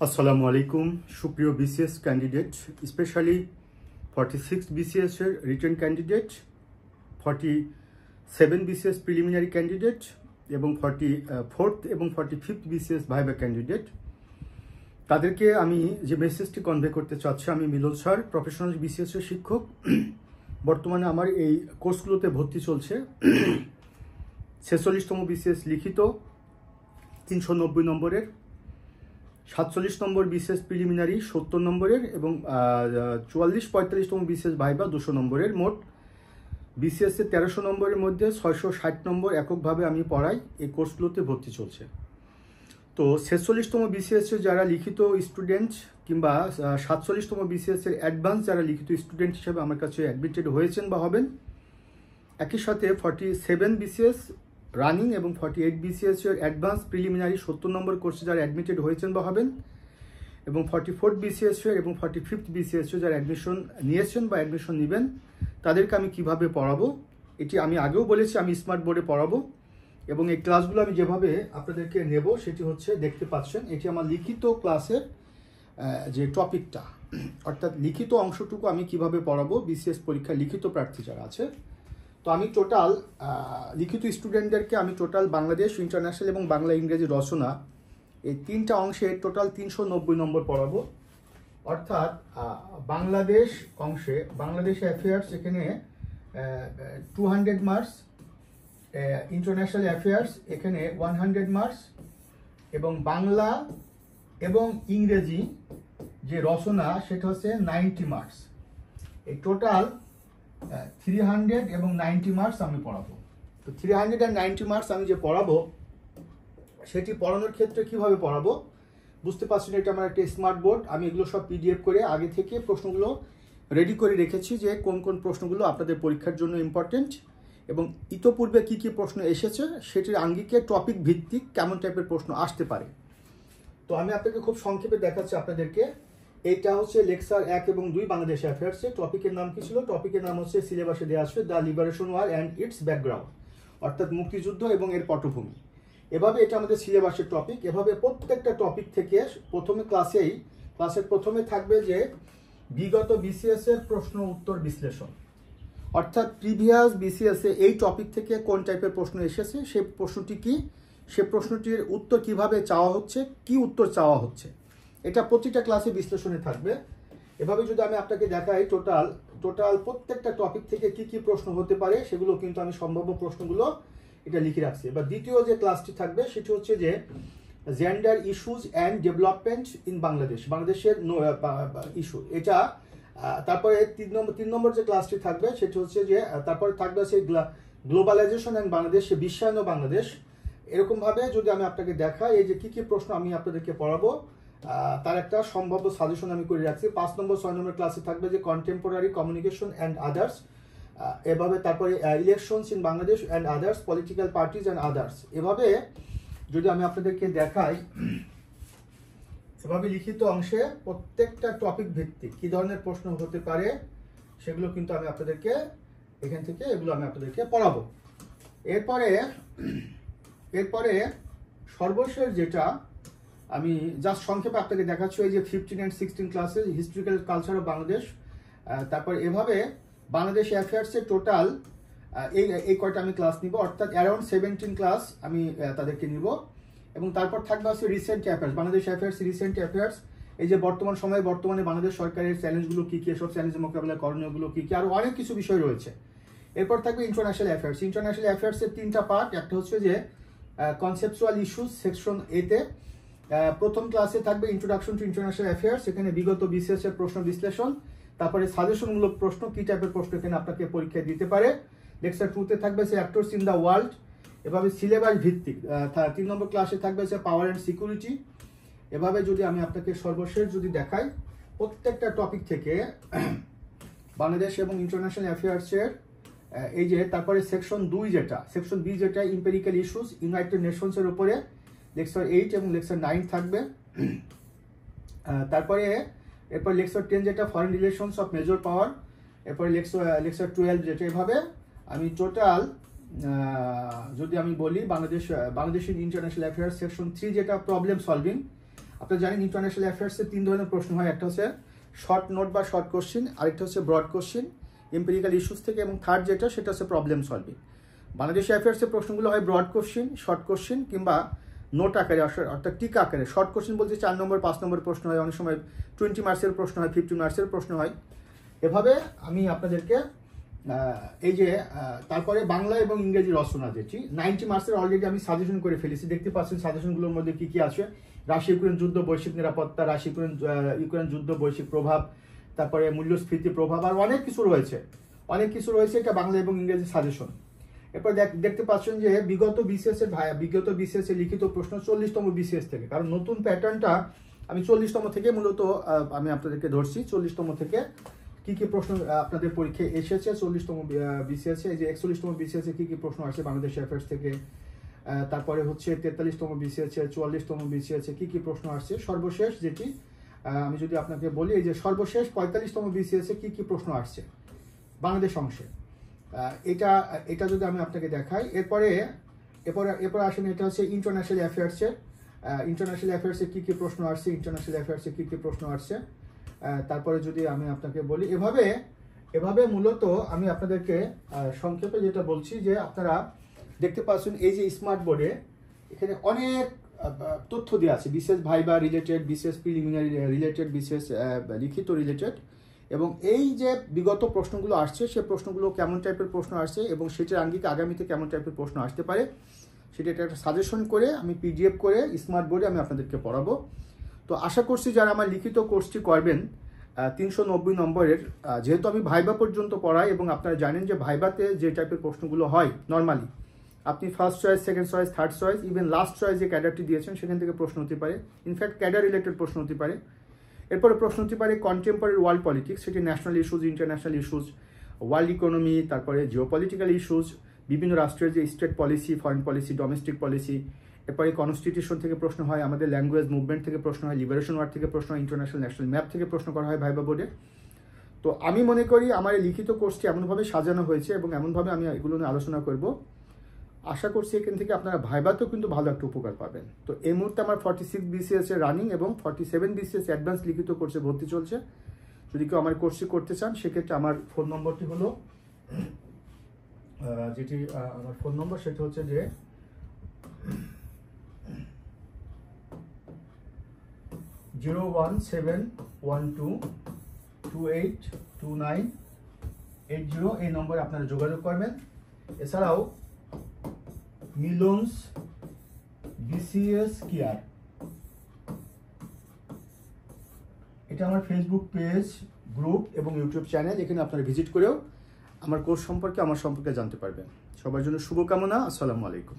আসসালামু আলাইকুম সুপ্রিয় বিসিএস ক্যান্ডিডেট, স্পেশালি 46 বিসিএস এর written candidate, 47 BCS preliminary candidate এবং 44th এবং 45th বিসিএস ভাইভা ক্যান্ডিডেট। তাদেরকে আমি যে মেসেজটি কনভে করতে চাচ্ছি, আমি মিলন স্যার, প্রফেশনাল বিসিএস এর শিক্ষক। বর্তমানে আমার এই কোর্সগুলোতে ভর্তি চলছে। 46তম বিসিএস লিখিত 390 নম্বরের, 47 নম্বর বিসিএস প্রিলিমিনারি 70 নম্বরের এবং 44-45তম বিসিএস ভাইভা 200 নম্বরের। মোট বিসিএস এর 1300 নম্বরের মধ্যে 660 নম্বর এককভাবে আমি পড়াই। এই কোর্সগুলোতে ভর্তি চলছে। তো 46তম বিসিএস এর যারা লিখিত স্টুডেন্ট কিংবা 47তম বিসিএস এর অ্যাডভান্স যারা লিখিত স্টুডেন্ট হিসেবে আমার কাছে অ্যাডমিটেড হয়েছেন বা হবেন, একই সাথে 47 বিসিএস রানিং এবং 48 বিসিএস এর অ্যাডভান্স প্রিলিমিনারি 70 নম্বর কোর্সে যারা অ্যাডমিটেড হয়েছেন বা হবেন, এবং 44 বিসিএস এর এবং 45th বিসিএস এর যারা অ্যাডমিশন নিয়েছেন বা অ্যাডমিশন নেবেন, তাদেরকে আমি কিভাবে পড়াবো এটি আমি আগেও বলেছি। আমি স্মার্ট বোর্ডে পড়াবো এবং এই ক্লাসগুলো আমি যেভাবে আপনাদেরকে নেব সেটি হচ্ছে, দেখতে পাচ্ছেন, এটি আমার লিখিত ক্লাসের যে টপিকটা, অর্থাৎ লিখিত অংশটুকু আমি কিভাবে পড়াবো বিসিএস পরীক্ষায় লিখিত প্রার্থী যারা আছে। তো আমি টোটাল লিখিত স্টুডেন্টদেরকে আমি টোটাল বাংলাদেশ, ইন্টারন্যাশনাল এবং বাংলা ইংরেজি রচনা এই তিনটা অংশে টোটাল 390 নম্বর পড়াবো। অর্থাৎ বাংলাদেশ অংশে, বাংলাদেশ অ্যাফেয়ার্স এখানে 200 মার্কস, ইন্টারন্যাশনাল অ্যাফেয়ার্স এখানে 100 মার্কস, এবং বাংলা এবং ইংরেজি যে রচনা সেটা হচ্ছে 90 মার্কস। এই টোটাল 300 এবং 90 মার্কস আমি পড়াবো। তো 390 মার্কস আমি যে পড়াবো সেটি পড়ানোর ক্ষেত্রে কিভাবে পড়াবো বুঝতে পারছেন। এটা আমার একটা স্মার্ট বোর্ড। আমি এগুলো সব পিডিএফ করে আগে থেকে প্রশ্নগুলো রেডি করে রেখেছি যে কোন কোন প্রশ্নগুলো আপনাদের পরীক্ষার জন্য ইম্পর্টেন্ট এবং ইতোপূর্বে কি কি প্রশ্ন এসেছে সেটির আঙ্গিকে টপিক ভিত্তিক কেমন টাইপের প্রশ্ন আসতে পারে। তো আমি আপনাকে খুব সংক্ষেপে দেখাচ্ছি আপনাদেরকে। এইটা হচ্ছে লেকচার 1 এবং 2 বাংলাদেশ অ্যাফেয়ার্সে। টপিকের নাম কি ছিল? টপিকের নাম হচ্ছে, সিলেবাসে দেওয়া আসবে, the liberation war and its background, অর্থাৎ মুক্তিযুদ্ধ এবং এর পটভূমি। এভাবে এটা আমাদের সিলেবাসের টপিক। এভাবে প্রত্যেকটা টপিক থেকে ক্লাসের প্রথমে থাকবে যে বিগত বিসিএস এর প্রশ্ন উত্তর বিশ্লেষণ, অর্থাৎ প্রিভিয়াস বিসিএস এ এই টপিক থেকে কোন টাইপের প্রশ্ন এসেছে, সেই প্রশ্নটি কি, সে প্রশ্নটির উত্তর কিভাবে চাওয়া হচ্ছে, কি উত্তর চাওয়া হচ্ছে, এটা প্রতিটা ক্লাসে বিশ্লেষণে থাকবে। এভাবে যদি আমি আপনাকে দেখাই টোটাল প্রত্যেকটা টপিক থেকে কি কি প্রশ্ন হতে পারে সেগুলো কিন্তু আমি সম্ভাব্য প্রশ্নগুলো এটা লিখে রাখছি। এবার দ্বিতীয় যে ক্লাসটি থাকবে সেটি হচ্ছে যে gender issues and development in Bangladesh, বাংলাদেশের ইস্যু এটা। তারপরে তিন নম্বর যে ক্লাসটি থাকবে সেটি হচ্ছে যে তারপরে থাকবে সেই গ্লোবালাইজেশন অ্যান্ড বাংলাদেশ, বিশ্বায়ন ও বাংলাদেশ। এরকমভাবে যদি আমি আপনাকে দেখাই এই যে কি কি প্রশ্ন আমি আপনাদেরকে পড়াবো তার একটা সম্ভাব্য সাজেশন আমি করে রাখছি। 5 নম্বর 6 নম্বর ক্লাসে থাকবে যে কন্টেম্পোরারি কমিউনিকেশন অ্যান্ড আদার্স, এভাবে তারপরে elections in Bangladesh and others, political parties and others. এভাবে যদি আমি আপনাদেরকে দেখাই, এভাবে লিখিত অংশে প্রত্যেকটা টপিক ভিত্তিক কি ধরনের প্রশ্ন হতে পারে সেগুলো কিন্তু আমি আপনাদেরকে এখান থেকে এগুলো আমি আপনাদেরকে পড়াবো। এরপরে সর্বশেষ যেটা আমি জাস্ট সংক্ষেপে আপনাকে দেখাচ্ছি, এই যে 15 and 16 ক্লাসে হিস্ট্রিক্যাল কালচার অফ বাংলাদেশ। তারপর এভাবে বাংলাদেশ অ্যাফেয়ার্সের টোটাল এই কয়টা আমি ক্লাস নিব, অর্থাৎ অ্যারাউন্ড 17 ক্লাস আমি তাদেরকে নিব। এবং তারপর থাকবে হচ্ছে recent affairs, Bangladesh affairs, recent affairs, এই যে বর্তমানে বাংলাদেশ সরকারের চ্যালেঞ্জগুলো কী কী, এসব চ্যালেঞ্জের মোকাবেলা করণীয়গুলো কী কী, আরও অনেক কিছু বিষয় রয়েছে। এরপর থাকবে ইন্টারন্যাশনাল অ্যাফেয়ার্স। ইন্টারন্যাশনাল অ্যাফেয়ার্সের 3টা পার্ট। একটা হচ্ছে যে কনসেপচুয়াল ইস্যুস সেকশন এতে প্রথম ক্লাসে থাকবে ইন্ট্রোডাকশন টু ইন্টারন্যাশনাল অ্যাফেয়ার্স, এখানে বিগত বিসিএস এর প্রশ্ন বিশ্লেষণ, তারপরে সাজেশনমূলক প্রশ্ন, কি টাইপের প্রশ্ন এখানে আপনাকে পরীক্ষায় দিতে পারে। লেকচার 2-তে থাকবে সে অ্যাক্টরস ইন দ্য ওয়ার্ল্ড, এভাবে সিলেবাস ভিত্তিক। 3 নম্বর ক্লাসে থাকবে সে পাওয়ার অ্যান্ড সিকিউরিটি। এভাবে যদি আমি আপনাকে সর্বশেষ যদি দেখাই, প্রত্যেকটা টপিক থেকে বাংলাদেশ এবং ইন্টারন্যাশনাল অ্যাফেয়ার্সের এই যে তারপরে সেকশন 2 যেটা, সেকশন বি যেটা ইম্পেরিক্যাল ইস্যুস ইউনাইটেড নেশনসের উপরে, লেকচার 8 এবং লেকচার 9 থাকবে। এরপর লেকচার 10 যেটা ফরেন রিলেশনস অফ মেজর পাওয়ার, এরপরে লেকচার 12 যেটা। এভাবে আমি টোটাল যদি আমি বলি Bangladesh in international affairs section 3 যেটা প্রবলেম সলভিং, আপনারা জানেন ইন্টারন্যাশনাল অ্যাফেয়ার্সে 3 ধরনের প্রশ্ন হয়, একটা হচ্ছে শর্ট নোট বা শর্ট কোশ্চিন, আরেকটা হচ্ছে ব্রড কোশ্চিন এম্পিরিক্যাল ইস্যুস থেকে, এবং থার্ড যেটা সেটা হচ্ছে প্রবলেম সলভিং। বাংলাদেশি অ্যাফেয়ার্সের প্রশ্নগুলো হয় ব্রড কোশ্চিন, শর্ট কোশ্চিন কিংবা নোট আকারে, অর্থাৎ টিকা আকারে। শর্ট কোশ্চিন বলতে 4 নম্বর 5 নম্বর প্রশ্ন হয়, অনেক সময় 20 মার্কসের প্রশ্ন হয়, 50 মার্কসের প্রশ্ন হয়। এভাবে আমি আপনাদেরকে এই যে তারপরে বাংলা এবং ইংরেজি রচনা দিয়েছি 90 মার্কসের অলরেডি আমি সাজেশন করে ফেলেছি। দেখতে পাচ্ছেন সাজেশনগুলোর মধ্যে কি কি আছে। রাশিয়া ইউক্রেন যুদ্ধ, বৈশ্বিক নিরাপত্তা, রাশিয়া ইউক্রেন যুদ্ধ, বৈশ্বিক প্রভাব, তারপরে মূল্যস্ফীতি প্রভাব, আর অনেক কিছু রয়েছে, এটা বাংলা এবং ইংরেজি সাজেশন। এরপর দেখতে পাচ্ছেন যে বিগত বিসিএস এর লিখিত প্রশ্ন 40তম বিসিএস থেকে, কারণ নতুন প্যাটার্নটা আমি 40তম থেকে মূলত আমি আপনাদেরকে ধরছি। 40তম থেকে কি কি প্রশ্ন আপনাদের পরীক্ষায় এসেছে, 40তম বিসিএস এই যে 41তম বিসিএস কি কি প্রশ্ন আসছে বাংলাদেশ অ্যাফেয়ার্স থেকে, তারপরে হচ্ছে 43তম বিসিএস, 44তম বিসিএস কি কি প্রশ্ন আসছে। সর্বশেষ যেটি আমি যদি আপনাকে বলি, এই যে সর্বশেষ 45তম বিসিএস কি কি প্রশ্ন আসছে বাংলাদেশ অংশে, এটা যদি আমি আপনাকে দেখাই। এরপরে আসেন, এটা হচ্ছে ইন্টারন্যাশনাল অ্যাফেয়ার্সে কি কি প্রশ্ন আসছে, তারপরে যদি আমি আপনাকে বলি, এভাবে মূলত আমি আপনাদেরকে সংক্ষেপে যেটা বলছি যে আপনারা দেখতে পাচ্ছেন এই যে স্মার্ট বোর্ডে এখানে অনেক তথ্য দেওয়া আছে, বিশেষ ভাইবা রিলেটেড, বিশেষ প্রিলিমিনারি রিলেটেড, বিশেষ লিখিত রিলেটেড, এবং এই যে বিগত প্রশ্নগুলো আসছে সে প্রশ্নগুলো কেমন টাইপের প্রশ্ন আসছে এবং সেটার আঙ্গিকে আগামীতে কেমন টাইপের প্রশ্ন আসতে পারে সেটা একটা সাজেশন করে আমি পিডিএফ করে স্মার্ট বোর্ডে আমি আপনাদেরকে পড়াবো। তো আশা করছি যারা আমার লিখিত কোর্সটি করবেন 390 নম্বরের, যেহেতু আমি ভাইবা পর্যন্ত পড়াই এবং আপনারা জানেন যে ভাইবাতে যে টাইপের প্রশ্নগুলো হয় নর্মালি, আপনি first choice, second choice, third choice, even last choice যে ক্যাডারটি দিয়েছেন সেখান থেকে প্রশ্ন হতে পারে, ইনফ্যাক্ট ক্যাডার রিলেটেড প্রশ্ন হতে পারে। এরপরে প্রশ্ন হতে পারে কন্টেম্পোরারি ওয়ার্ল্ড পলিটিক্স, সেটি national issues, international issues, world economy, তারপরে জিওপলিটিক্যাল ইস্যুজ, বিভিন্ন রাষ্ট্রের যে state policy, foreign policy, domestic policy. এরপরে কনস্টিটিউশন থেকে প্রশ্ন হয়, আমাদের ল্যাঙ্গুয়েজ মুভমেন্ট থেকে প্রশ্ন হয়, লিবারেশন ওয়ার থেকে প্রশ্ন হয়, ইন্টারন্যাশনাল ন্যাশনাল ম্যাপ থেকে প্রশ্ন করা হয় ভাইবা বোর্ডে। তো আমি মনে করি আমার এই লিখিত কোর্সটি এমনভাবে সাজানো হয়েছে এবং এমনভাবে আমি এগুলো নিয়ে আলোচনা করব, আশা করছি এখান থেকে আপনারা ভাইবাতেও কিন্তু ভালো একটা উপকার পাবেন। তো এই মুহূর্তে আমার 46 বিসিএস এর রানিং এবং 47 বিসিএস অ্যাডভান্স লিখিত কোর্সে ভর্তি চলছে। যদি কেউ আমার কোর্সটি করতে চান সেক্ষেত্রে আমার ফোন নম্বরটি হলো আমার ফোন নম্বর সেটা হচ্ছে যে 01712282980, এই নম্বরে আপনারা যোগাযোগ করবেন। এছাড়াও মিলনস বিসিএস কেয়ার, এটা আমার ফেসবুক পেজ, গ্রুপ এবং ইউটিউব চ্যানেল, এখানে আপনারা ভিজিট করেও আমার কোর্স সম্পর্কে জানতে পারবেন। সবার জন্য শুভকামনা। আসসালামু আলাইকুম।